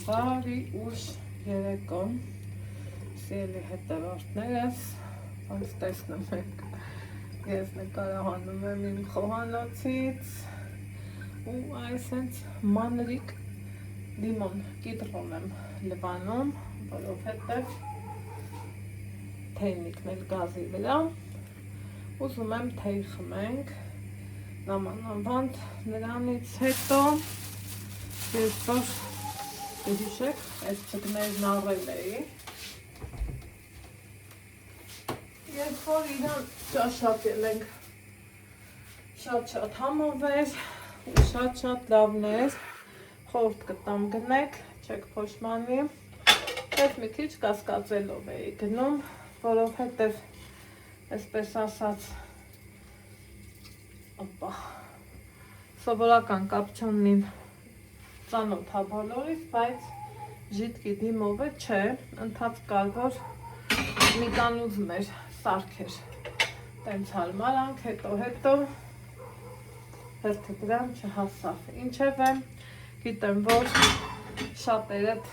Բարի ուշ երեկո, սիրելի հետևորդներս, ոնց տեսնում եք, ես նկարահանում եմ իմ խոհանոցից ու այսենց մանրիկ լիմոն կիտրոն եմ լվանում, որովհետև թեյն ինքնել գազի վրա, ուզում եմ թեյ խմենք, նամանավանդ նրանից հետո ես որ հիշեք, այս ճկներն առել էի, երբ որ իրան ճաշակել ենք, շատ համով էր ու շատ լավներ, խորհուրդ կտամ գնեք, չեք փոշմանի, ես մի քիչ կասկածելով էի գնում, որովհետև այսպես ասած սովորական կապչոնին ծանոթ հա բոլորից, բայց ժիտկի դիմովը չէ, ընթաց կար, որ մի կան ուզում էր սարքեր, տենց հարմարանք, հետո հերթը դրան չհասավ, ինչև է, գիտեմ, որ շատերդ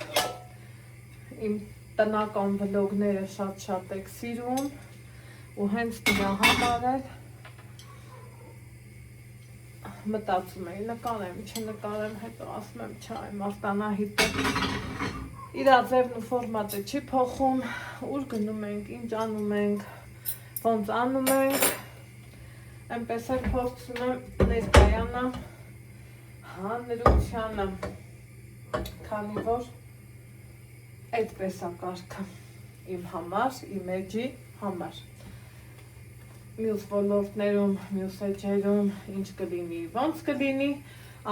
իմ տնական վլոգները շատ եք սիրում ու հենց դրա համար էլ մտածում էի, նկարեմ, չնկարեմ, հետո ասում եմ, չէ, Մարտանահիտը իրա ձևն ու ֆորմատը չի փոխում, ուր գնում ենք, ինչ անում ենք, ոնց անում ենք, այնպես էլ փորձում եմ ներկայանամ հանրությանը, քանի որ այդպես է կարգը իմ համար, իմ էջի համար։ Մյուս ոլորտներում, մյուս էջերում ինչ կլինի, ոնց կլինի,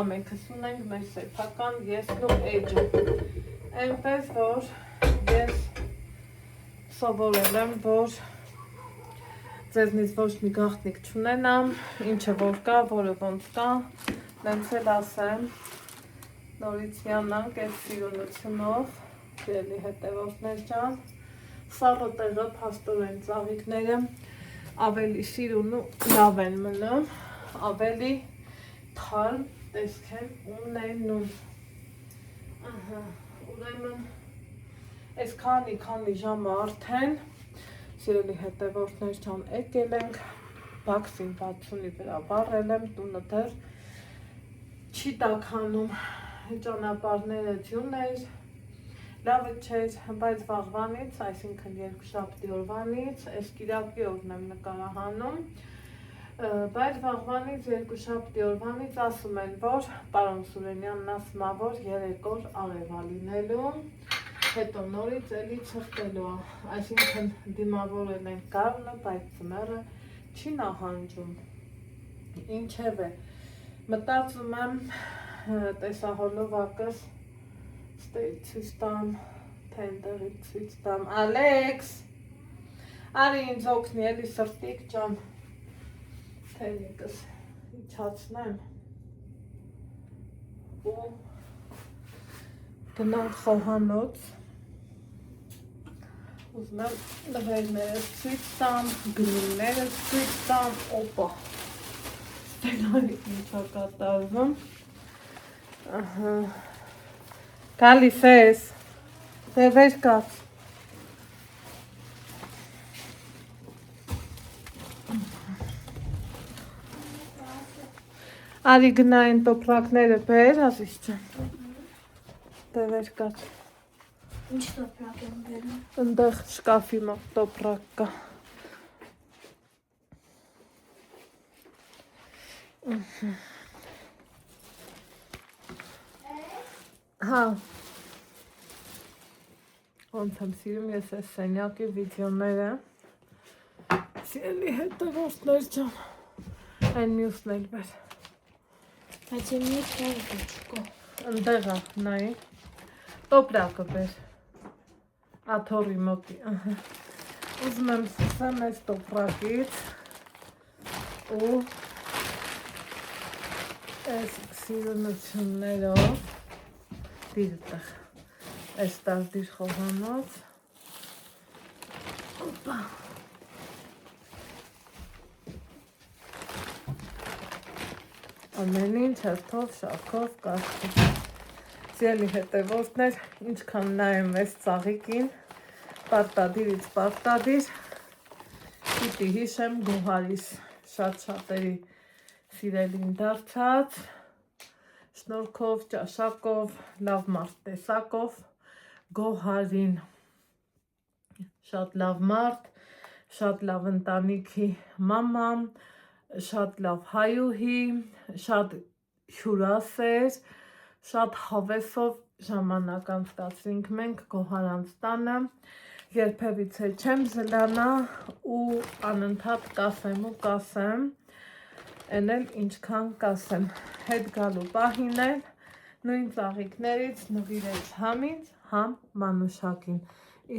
ամենքս ունենք մեր սեփական եսն ու էջը։ Այնպես որ ես սովորել եմ, որ ձեզնից ոչ մի գաղտնիք չունենամ, ինչը որ կա, որը ոնց կա, նենց էլ ասեմ, նորից հիանանք այդ սիրունությունով, սիրելի հետևորդներ ջան, սառը տեղը փաստորեն ծաղիկները ավելի սիրուն ու լավ են մնում, ավելի թարմ տեսք են ունենում։ Ուրեմն, այս քանի ժամը արդեն, սիրելի հետևորդներ ջան, եկել ենք, բաքսին 60-ի վրա վառել եմ, տունը դեռ չի տաքանում, ճանապարհները ձյուն էր, լավը չէր, բայց վաղվանից, այսինքն երկուշաբթի օրվանից, այս կիրակի օրն եմ նկարահանում, բայց վաղվանից երկուշաբթի օրվանից ասում են, որ պարոն Սուրենյանն ասում է, որ 3 օր արև ա լինելու, հետո նորից էլի ցրտելու է, այսինքն դիմավորել են գարունը, բայց ձմեռը չի նահանջում, ինչև է, մտածում եմ տեսահոլովակս ցույց տամ, թե այնտեղի ցույց տամ, Ալեքս, արի ինձ օգնի, էլի սրտիկ ջան, թեյնիկս իջացնեմ ու գնանք խոհանոց, ուզում եմ նվերներս ցույց տամ, գրիններս ցույց տամ, օպա, ստենալիք ինչա կատարվում, Գալիս ես, դե վեր կաց, արի գնա են տոպրակները բեր, ազիս ջան, դե վեր կաց, Ինչ տոպրակ եմ բերում, ընդեղ շկաֆի մոտ տոպրակ կա, հա, ոնց եմ սիրում ես այս սենյակի վիդեոները, սիրելի հետևորդներ ջան, այն մյուսն էլ բեր, բայց եմ մի քիչ չկա, ընդեղ է, նայի, տոպրակը բեր, աթոռի մոտի, ուզում եմ սկսեմ այս տոպրակից ու այս սիրունություններով դիր տեղ, այս տազդիր խոհանոց, օպա, ամեն ինչ հերթով, շարքով, կարգով, Սիրելի հետևորդներ, ինչքան նայեմ այս ծաղիկին, պարտադիրից պարտադիր, պիտի հիշեմ Գոհարիս շատ-շատերի սիրելին դարձած, շնորհքով, ճաշակով, լավ մարդ տեսակով, Գոհարին, շատ լավ մարդ, շատ լավ ընտանիքի մաման, շատ լավ հայուհի, շատ հյուրասեր, շատ հավեսով ժամանակ անցկացրինք մենք Գոհարանց տանը, երբևիցե չեմ զլանա ու անընդհատ կասեմ, են էլ ինչքան կասեմ, հետ գալու պահին էլ նույն ծաղիկներից նվիրեց համ ինձ, համ Մանուշակին,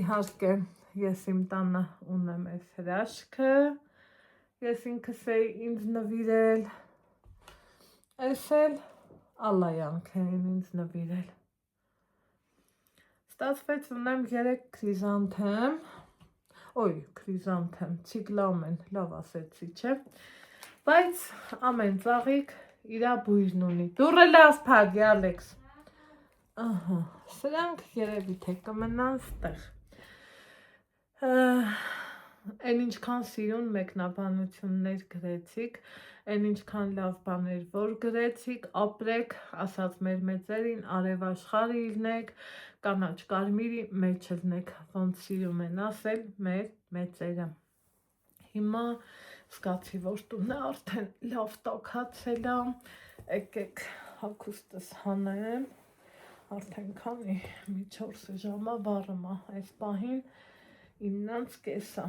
իհարկե ես իմ տանը ունեմ այս հրաշքը, ես ինքս էի ինձ նվիրել, այս էլ Ալայանք էին ինձ նվիրել, ստացվեց ունեմ 3 քրիզանթեմ, ցիկլաmen, լավ ասեցի, չէ, բայց ամեն ծաղիկ իրա բույրն ունի, դուռը լավ փակի Ալեքս, ահա, սրանք երևի թե կմնան ստեղ, Են ինչքան սիրուն մեկնաբանություններ գրեցիք, են ինչքան լավ բաներ որ գրեցիք, ապրեք, ասած մեր մեծերին, արև աշխարհի լինեք, կանաչ կարմիրի մեջ լինեք, ոնց սիրում են ասել մեր մեծերը։ Հիմա զգացի, որ տունը արդեն լավ տաքացել է, եկեք հագուստս հանեմ, արդեն քանի մի 4 ժամը վառում է այս պահին 9-ից կեսա։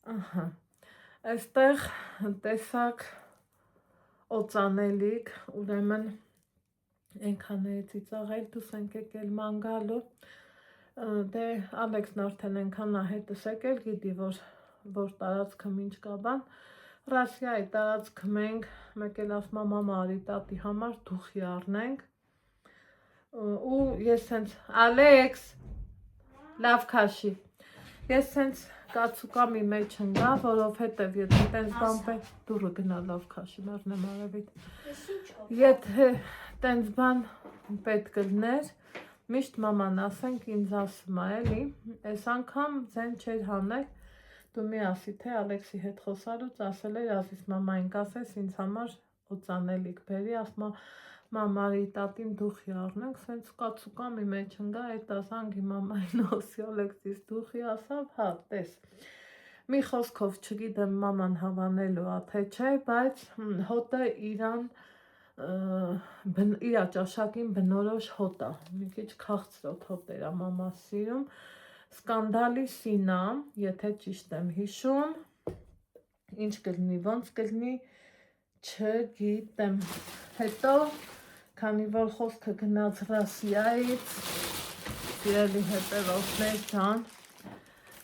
Ահա, այստեղ տեսակ օծանելիք, ուրեմն ենքան է ծիծաղել, դուս ենք եկել ման գալու, դե Ալեքսն արդեն ենքան հետս եկել, գիտի, որ տարածքը մինչ կաբան, Ռասիայի տարածքը մենք, մեկ էլ ասմա մամա արի տատի համար դուխի առնենք, ու ես հենց, Ալեքս, լավ քաշի, ես հենց կացուկամի մեջ ընգա, որովհետև եթե տենց բան դուրը գնա լավ քաշի, մեռնեմ արևիտ, եթե տենց բան պետք լներ, միշտ մաման ասենք ինձ ասում է էլի, այս անգամ ձեն չեր հանել, դու մի ասի թե Ալեքսի հետ խոսալուց ասել էր ասիս մամային կասես ինձ համար օծանելիք բերի, ասմա մամարի տատին դուխի առնենք, սենց կացուկամի մեջ ընգա, այդ ասանքի մամային ասի Ալեքսիս դուխի ասավ, հա, տես, մի խոսքով չգիտեմ մաման հավանելու ա թե չէ, բայց հոտը իրա ճաշակին բնորոշ հոտ ա, մի քիչ քաղցրոտ հոտեր ա մամա սիրում, սկանդալի սինա, եթե ճիշտ եմ հիշում, ինչ կլինի, ոնց կլինի, չգիտեմ, հետո քանի որ խոսքը գնաց Ռասիայից, սիրելի հետևորդներ ջան,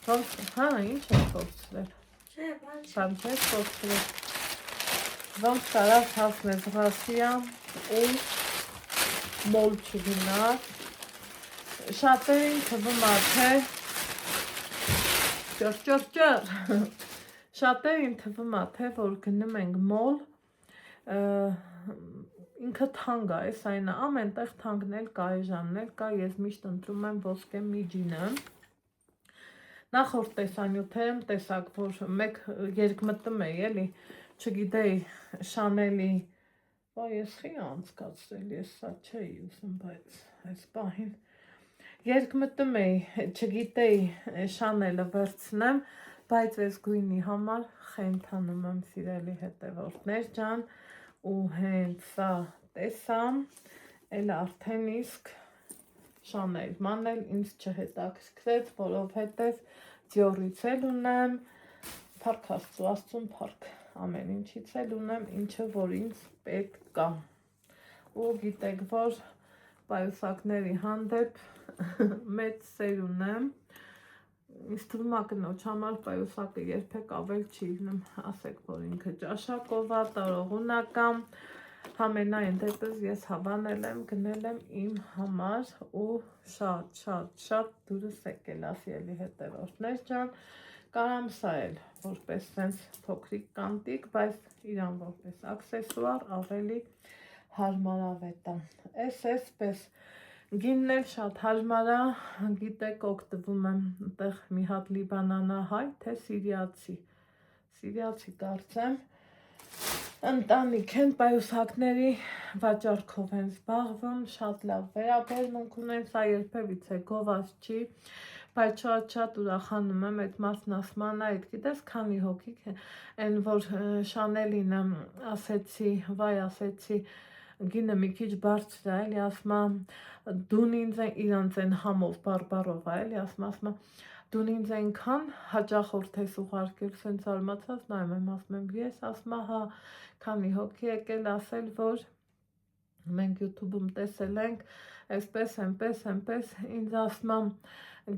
հա, ինչ է փորձրել, բան չէ փորձրել, ոնց կարավ հասնես Ռասիա ու մոլ չգնաց, շատերին թվում ա թե, շատերին թվում ա թե, որ գնում ենք մոլ, ինքը թանկ է, այս այն է, ամեն տեղ թանկն էլ կա, էժանն էլ կա, ես միշտ ընտրում եմ ոսկե միջինը, նախորդ տեսանյութերում տեսակ, որ մեկ երկմտում էի, էլի, չգիտեի Շանելի, ես խի անցկացրել, ես սա չէի ուզում, բայց այս պահին, երկմտում էի, չգիտեի Շանելը վերցնեմ, բայց այս գույնի համար խենթանում եմ սիրելի հետևորդներ ջան, ու հենց սա տեսամ, էլ արդեն իսկ Շանել մանել ինձ չհետաքրքրեց, որովհետև Դիորից էլ ունեմ, փառք Աստծո, Աստծուն փառք, ամեն ինչից էլ ունեմ, ինչը որ ինձ պետք կա, ու գիտեք, որ պայուսակների հանդեպ մեծ սեր ունեմ, ինձ թվում ա կնոջ համար պայուսակը երբեք ավել չի լինում, ասեք, որ ինքը ճաշակով ա, տարողունական, Համենայն դեպս ես հավանել եմ, գնել եմ իմ համար ու շատ դուրս եկել ասիելի հետևորդներ ջան, կարամ սա էլ որպես սենց փոքրիկ կանտիկ, բայց իրան որպես աքսեսուար ավելի հարմարավետ է։ Էսպես գինն էլ շատ հարմար է, գիտեք, օգտվում եմ այդտեղ մի հատ լիբանանահայ, թե սիրիացի կարծեմ, ընտանիք են, պայուսակների վաճառքով են զբաղվում, շատ լավ վերաբերմունք ունեն, սա երբևիցե գովազ չի, բայց շատ ուրախանում եմ այդ մասն ասման, այդ գիտես քանի հոգիք են, որ Շանելին ասեցի, գինը մի քիչ բարձր է, էլի ասմա դուն իրանց են համով բարբարով է, էլի ասմա դուն ինձ այնքան հաճախորդ ես ուղարկել, սենց արմացած նայում եմ, ասում եմ, ես ասմա հա, քանի հոգի եկել ասել, որ մենք YouTube-ում տեսել ենք, այսպես, այնպես, ինձ ասմա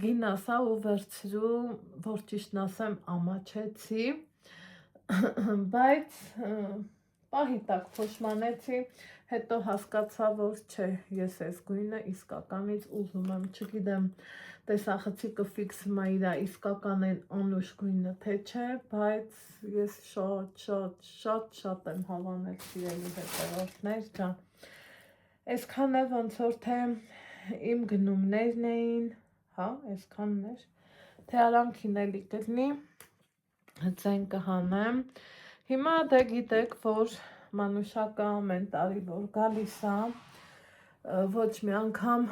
գին ասա ու վերցրու, որ ճիշտն ասեմ, ամաչեցի, բայց պահի տակ փոշմանեցի, հետո հասկացա, որ չէ, ես այս գույնը իսկականից ուզում եմ, չգիտեմ, տեսախցիկը ֆիքսում է իր իսկական են անուշ գույնը, թե չէ, բայց ես շատ եմ հավանել սիրելի հետևորդներ ջան, այսքանը ոնց որ թե իմ գնումներն էին, հա, այսքանն էր, թե արանքին էլի կլինի, ձեն կհանեմ, հիմա դե գիտեք, որ Մանուշակը ամեն տարի որ գալիս է, ոչ մի անգամ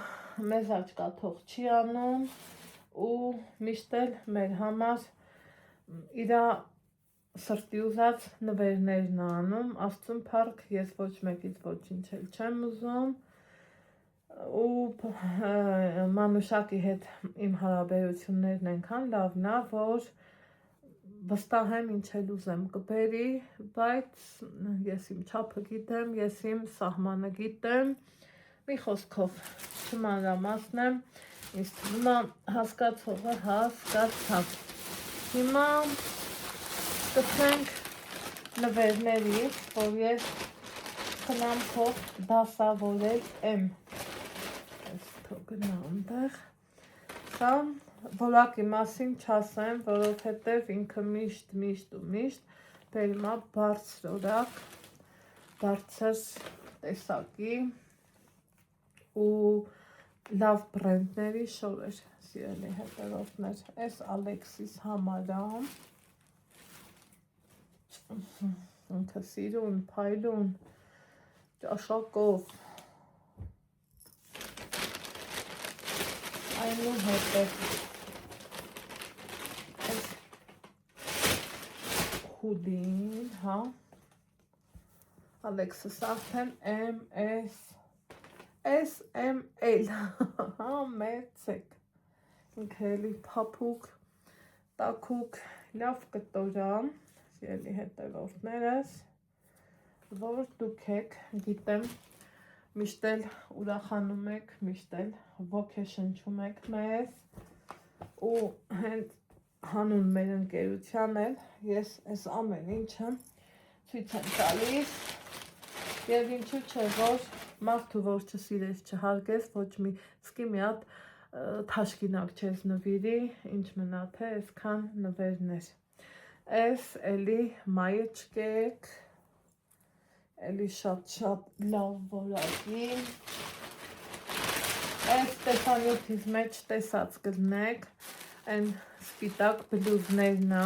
մեզ աչքաթող չի անում ու միշտ էլ մեր համար իր սրտի ուզած նվերներն է անում, Աստծուն փառք, ես ոչ մեկից ոչինչ էլ չեմ ուզում ու Մանուշակի հետ իմ հարաբերություններն այնքան լավն է, որ վստահ եմ ինչ էլ ուզեմ կբերի, բայց ես իմ չափը գիտեմ, ես իմ սահմանը գիտեմ, մի խոսքով չմանրամասնեմ, ինձ թվում է հասկացողը հասկացավ։ Հիմա սկսենք նվերներից, որ ես խնամքով դասավորել եմ։ Այս թողնա այնտեղ, սա որակի մասին չասեմ, որովհետև ինքը միշտ բերում է բարձրորակ, բարձր տեսակի ու լավ բրենդների շորեր, սիրելի հետևորդներ, այս Ալեքսիս համար է, ինքը սիրուն, փայլուն, ճաշակով, այնուհետև հուդին, հա, Ալեքսիս արդեն SML, հա, մեծեք, ինքը էլի փափուկ, տաքուկ, լավ կտորա, սիրելի հետևորդներս, որ դուք եք, գիտեմ, միշտ էլ ուրախանում եք, միշտ էլ ոգեշնչում եք մեզ ու հենց հանուն մեր ընկերության էլ ես այս ամեն ինչը ցույց եմ տալիս եւ ինչու՞ չէ որ մարդու որ չսիրես չհարգես ոչ մի սկի մի հատ թաշկինակ չես նվիրի ինչ մնա թե այսքան նվերներ այս էլի մայը չկեք էլի շատ լավ որակի այս Ստեփանյութից մեջ տեսած կլնեք այն սպիտակ բլուզներն է,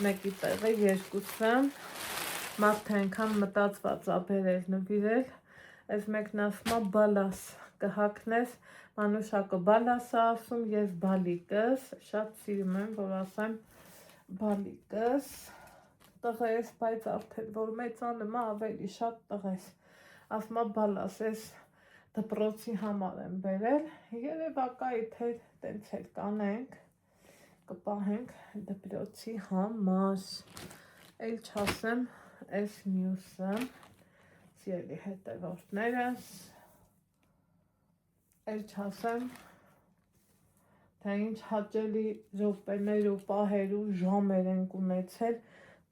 մեկի տեղը երկուսը, մարդը այնքան մտածված է բերել նվիրել, այս մեկն ասում է բալաս կհակնես, Մանուշակը բալաս է ասում, ես բալիկս, շատ սիրում եմ, որ ասեմ բալիկս, տղես, բայց արդեն որ մեծանում է ավելի շատ տղես, ասում է բալաս, ես դպրոցի համար եմ բերել, երևակայի թե տենց էլ կանենք, կպահենք դպրոցի համար, էլ չասեմ այս մյուսը, սիրելի հետևորդներս, էլ չասեմ, թե ինչ հաճելի րոպեներ ու պահեր ու ժամեր ենք ունեցել,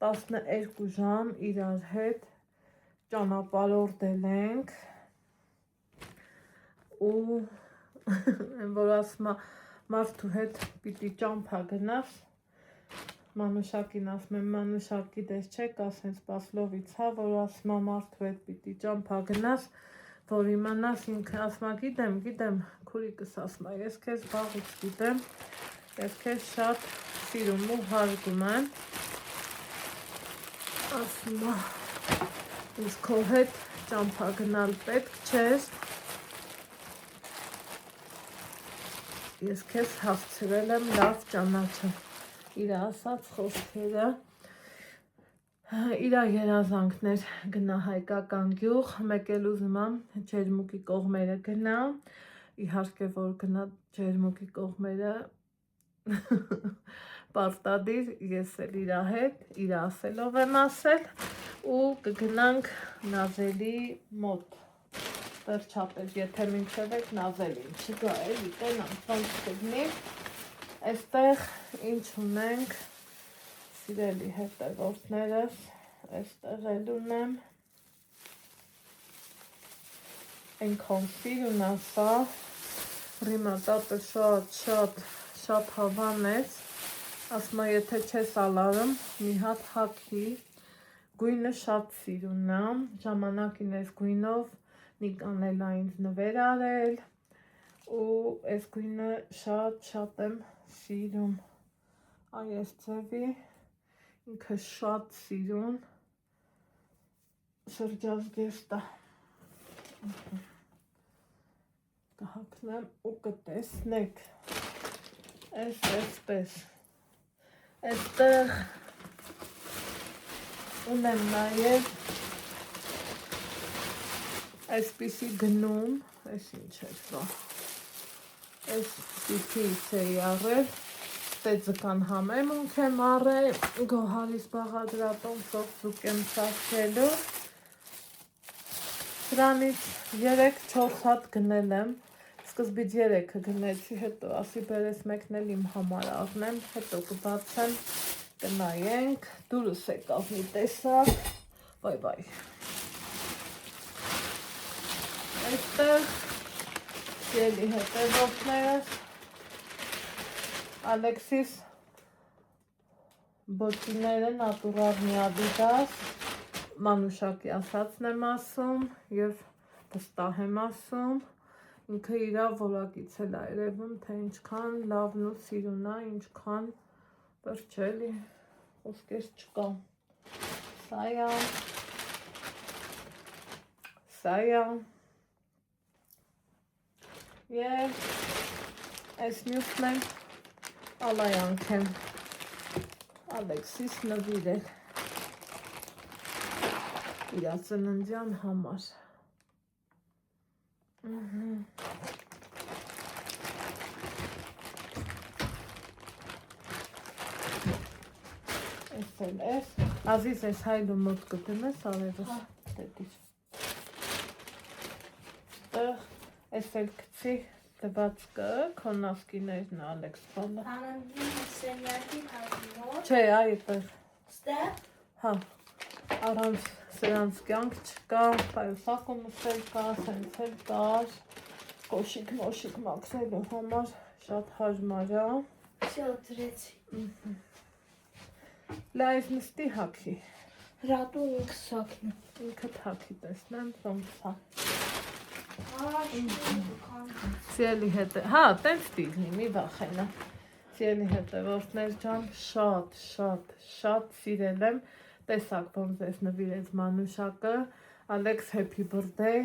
12 ժամ իրար հետ ճանապարհորդել ենք, ու որ ասում է մարդու հետ պիտի ճամփա գնաս Մանուշակին ասում եմ, Մանուշակ գիտես չէ, կա սենց Պասլովից, հա, որ ասում է մարդու հետ պիտի ճամփա գնաս, որ իմանաս ինքը ասում է, գիտեմ, քուրիկս ասում է, ես քեզ վաղուց գիտեմ, ես քեզ շատ սիրում ու հարգում եմ, ասում է, ինձ քո հետ ճամփա գնալ պետք չէր, ես քեզ հասցրել եմ լավ ճանաչել, իր ասած խոսքերը, իր երազանքներ գնա հայկական գյուղ, մեկ էլ ուզում եմ Ջերմուկի կողմերը գնա, իհարկե որ գնա Ջերմուկի կողմերը պարտադիր, ես էլ իր հետ, իր ասելով եմ ասել ու կգնանք Նազելի մոտ, վերջապես, եթե մինչև եք Նազելին չգա էլի, տենանք ոնց կգնի, այստեղ ինչ ունենք, սիրելի հետևորդներս, այստեղ էլ ունեմ, այնքան սիրուն ասա, ռիմատատը շատ հավանեց, ասմա եթե չես ալարım, մի հատ հաքի, գույնը շատ սիրուն է, ժամանակին ես գույնով Նիկան էլ ինձ նվեր արել, ու այս գույնը շատ եմ սիրում, այս ձևի, ինքը շատ սիրուն, շրջազգեստ է, կհագնեմ ու կտեսնեք, այսպես, այստեղ ունեմ նաև այսպիսի գնում, այս ինչ էր բա, այսպիսի էի առել, Տեձկան համեմունք եմ առել, գոհարիս բաղադրատոմսով զուկ եմ սարքելու, սրանից 3-4 հատ գնել եմ, սկզբից 3-ը գնեցի, հետո ասի բերես մեկն էլ իմ համար առնեմ, հետո կբացեմ, կնայենք, դուրս եկավ մի տեսակ, բայ, այստեղ ելի հետևորդներս, Ալեքսիս բոկիները նատուրարնի ադիդաս, Մանուշակի ասածն եմ ասում և վստահ եմ ասում, ինքը իրա որակից էլ այրևում, թե ինչքան լավն ու սիրուն է, ինչքան պրչելի, խոսքեր չկա, սայա, և այս մյուսն եմ ալայանք եմ, Ալեքսիս նվիրել, իրա ծննդյան համար, այս էլ ես, Ազիզ ես հայլու մոտ կդնես արևս, դետիր, ստեղ, այս էլ կցի, դված կը, քո նասկիներն Ալեքս բալը, Անանդին սենյակի հայտնոր, չէ, այդտեղ, ստեղ, հա, առանց սրանց կյանք չկա, պայուսակումս էլ կա, սենց էլ կար, կոշիկ մոշիկ մաքրելու համար շատ հարմար է, всё դրեցի, լայվ նստի հաքի, Ռատու ինքը սակն է, ինքը թաքի տեսնեմ, ոնց է, Սիրելի հա, տենց դիգնի, մի վախենա, Սիրելի հետևորդներ ջան, շատ սիրել եմ, տեսակ ոնց ես նվիրեց Մանուշակը, Ալեքս happy birthday,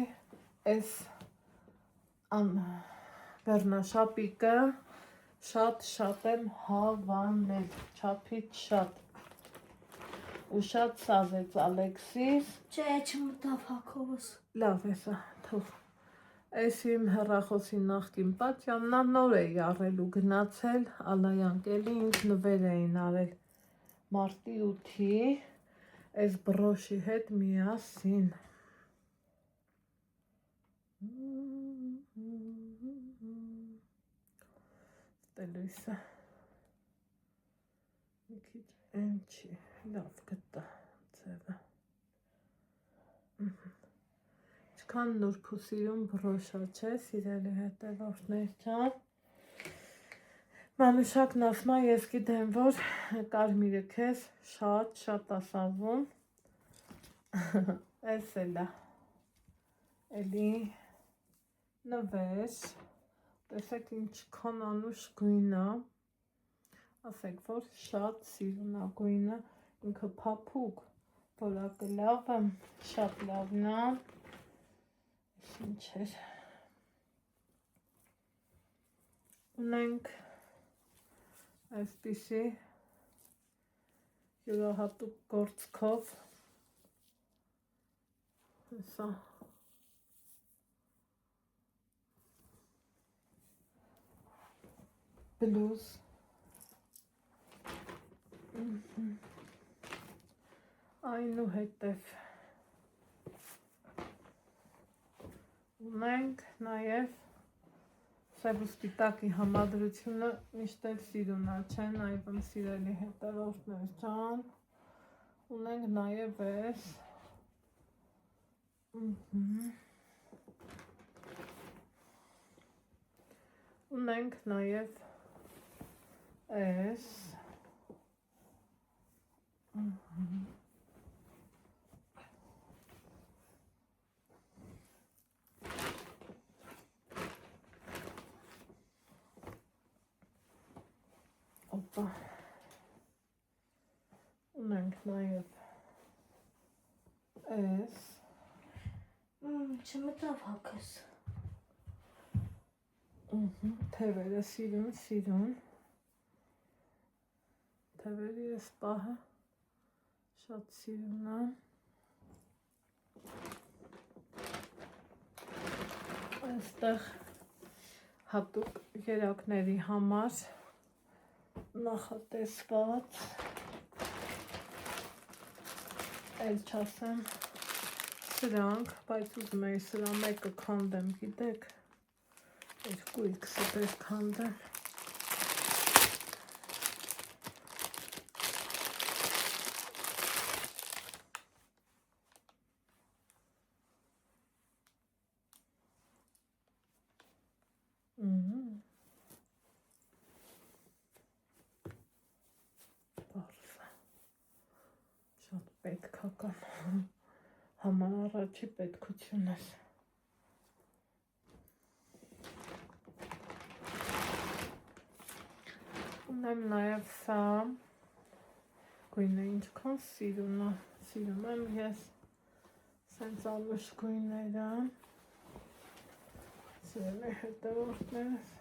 այս վերնաշապիկը շատ եմ հավանել, չափից շատ, ու շատ սազեց Ալեքսիս, չէ չմտավ հակովս, լավ եսա, թող, այս իմ հեռախոսի նախկին պատյանն է, նոր էի առել ու գնացել, Ալայանք էլի ինձ նվեր էին արել, մարտի 8-ի, այս բրոշի հետ միասին, ստելույսը, մի քիչ են չի, լավ գտա ձևը, Ինչքան նուրբ ու սիրուն բրոշա չէ, սիրելի հետևորդներ ջան, Մանուշակն ասում է, ես գիտեմ, որ կարմիրը քեզ շատ ասավում։ Էս էլ է։ Էլի նվեր, տեսեք ինչքան անուշ գույն է, ասեք, որ շատ սիրուն է գույնը, ինքը փափուկ, որակը լավ է, շատ լավն է, ինչ էր, ունենք այսպիսի յուրահատուկ գործքով, հեսա, բլուզ, այնուհետև ունենք նաև սև ու սպիտակի համադրությունը միշտ էլ սիրուն է, չեն այվում սիրելի հետևորդներ ջան, ունենք նաև էս, ունենք նաև էս, Опа. Ունենք նաև էս, Չմտավ հակս։ թևերը սիրուն, թևերի ես պահը շատ սիրուն է, այստեղ հատուկ երակների համար նախատեսված, էլ չասեմ սրանք, բայց ուզում էի սրա մեկը քանդեմ, գիտեք, երկու իքսը դեր քանդեմ, շատ պետքական, համար առաջի պետքություն ես, ունեմ նաև սա, գույնը ինչքան սիրուն է, սիրում եմ ես, սենց անուշ գույները, սիրելի հետևորդներս,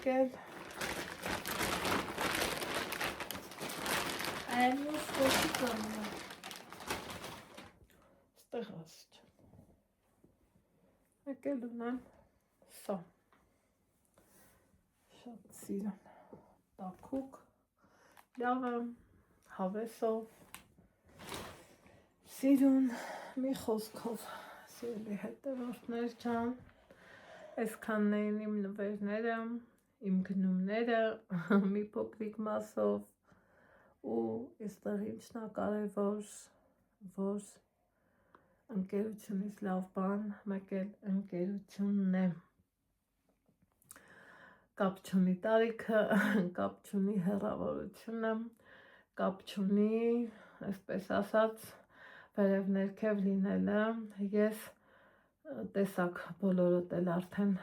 Մեկել Այմուս կոշի կամն է։ ստեղ ասիչ Մեկել ունեմ սա շատ սիրուն տաքուկ լավը հավեսով սիրուն մի խոսքով սիրելի հետևորդներ ջան այսքանն էին իմ նվերները իմ գնումները մի փոքրիկ մասով ու այստեղ ինչն է կարևոր որ ընկերությունից լավ բան մեկ էլ ընկերությունն է կապ չունի տարիքը կապ չունի հեռավորությունը կապ չունի այսպես ասած վերև ներքև լինելը ես տեսակ բոլորդ էլ արդեն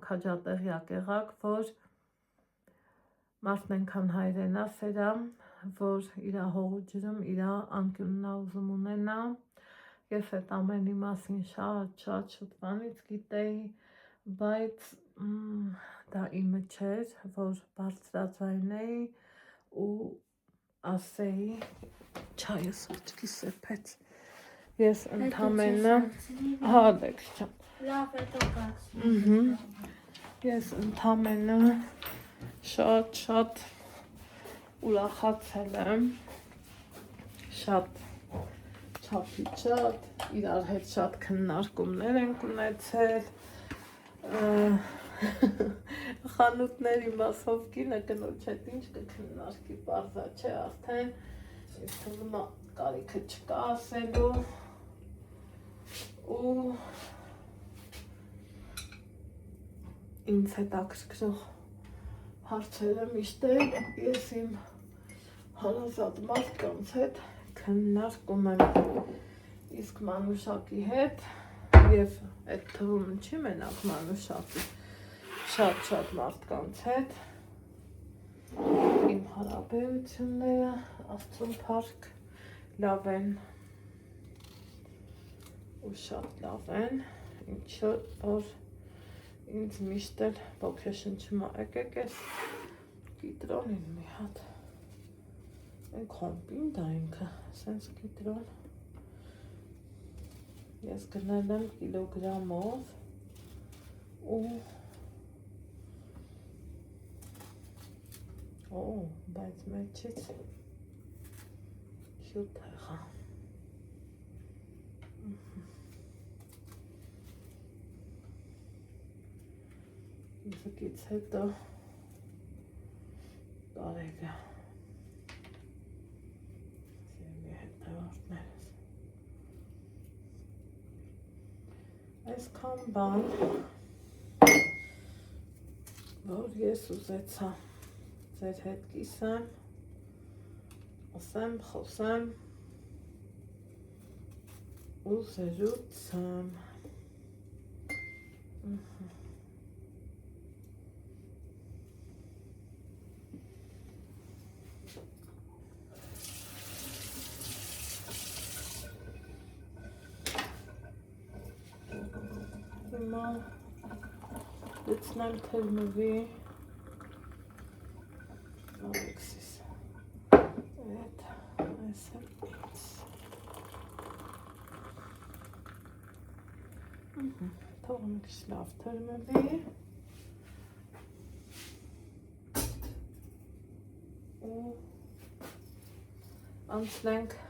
քաջատեղյակ եղաք, որ մարդն այնքան հայրենասեր է, որ իր հողու ջրում իր անկյունն ուզում ունենա, ես այդ ամենի մասին շատ շուտվանից գիտեի, բայց դա իմը չէր, որ բարձրաձայնեի ու ասեի, չայս աչքիս սեփեց, ես ընդամենը հալեքս չեմ, Լավ հետո կացնի ես ընդամենը շատ ուրախացել եմ, շատ չափի շատ, իրար հետ շատ քննարկումներ ենք ունեցել, խանութների մասով կինը կնոջ հետ ինչ կքննարկի, պարզա չէ արդեն, ես թվում կարիքը չկա ասելու ու ինձ հետաքրքրող հարցերը միշտ ես իմ հարազատ մարդկանց հետ քննարկում եմ, իսկ Մանուշակի հետ եւ այդ թվում չի մենակ Մանուշակի, շատ մարդկանց հետ իմ հարաբերությունները Աստծուն փառք լավ են ու շատ լավ են, ինչը որ ինձ միշտ էլ ոգեշնչում է, եկեք ես կիտրոնին մի հատ, են կոմպին դա ինքը, սենց կիտրոն, ես գնել եմ կիլոգրամով ու բայց մեջից շուտ եղա, Ինձկից հետո տարեգա սիրելի հետևորդներս այսքան բան որ ես ուզեցա ձեր հետ կիսեմ ասեմ, խոսեմ ու զրուցեմ Հիմա լցնեմ թրմվի Ալեքսիս այդ այս հեպից թողում քիչ լավ թրմվի ու անցնենք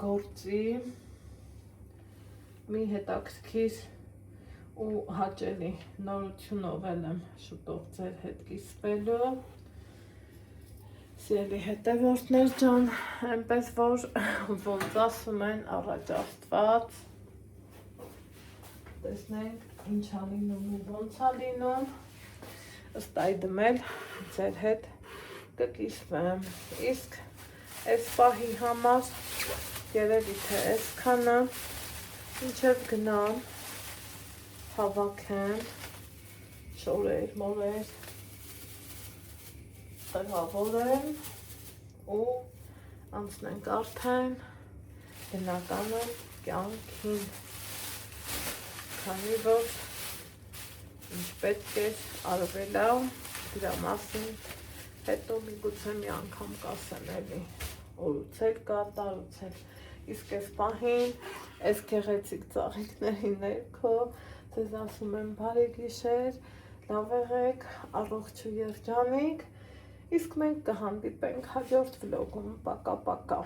գործի մի հետաքրքիր ու հաճելի նորությունով եմ շուտով ձեր հետ կիսվելու սիրելի հետևորդներ ջան, այնպես որ ոնց ասում են առաջ Աստված տեսնենք ինչ ա լինում ու ոնց ա լինում ըստ այդմ էլ ձեր հետ կկիսվեմ իսկ այս պահի համար երևի թե այսքանը Ինչև գնամ, հավաքեմ, շորեր, մորեր, տեղավորեմ ու անցնենք արդեն բնականը կյանքին, քանի որ ինչ պետք է արվելա, դրա մասին հետո միգուցե մի անգամ կասեմ էլի, օրուցել կատարուցել, իսկ այս պահին Այս գեղեցիկ ծաղիկների ներքո ձեզ ասում եմ բարի գիշեր, լավ եղեք, առողջ ու երջանիկ, իսկ մենք կհանդիպենք հաջորդ վլոգում, պակա-պակա։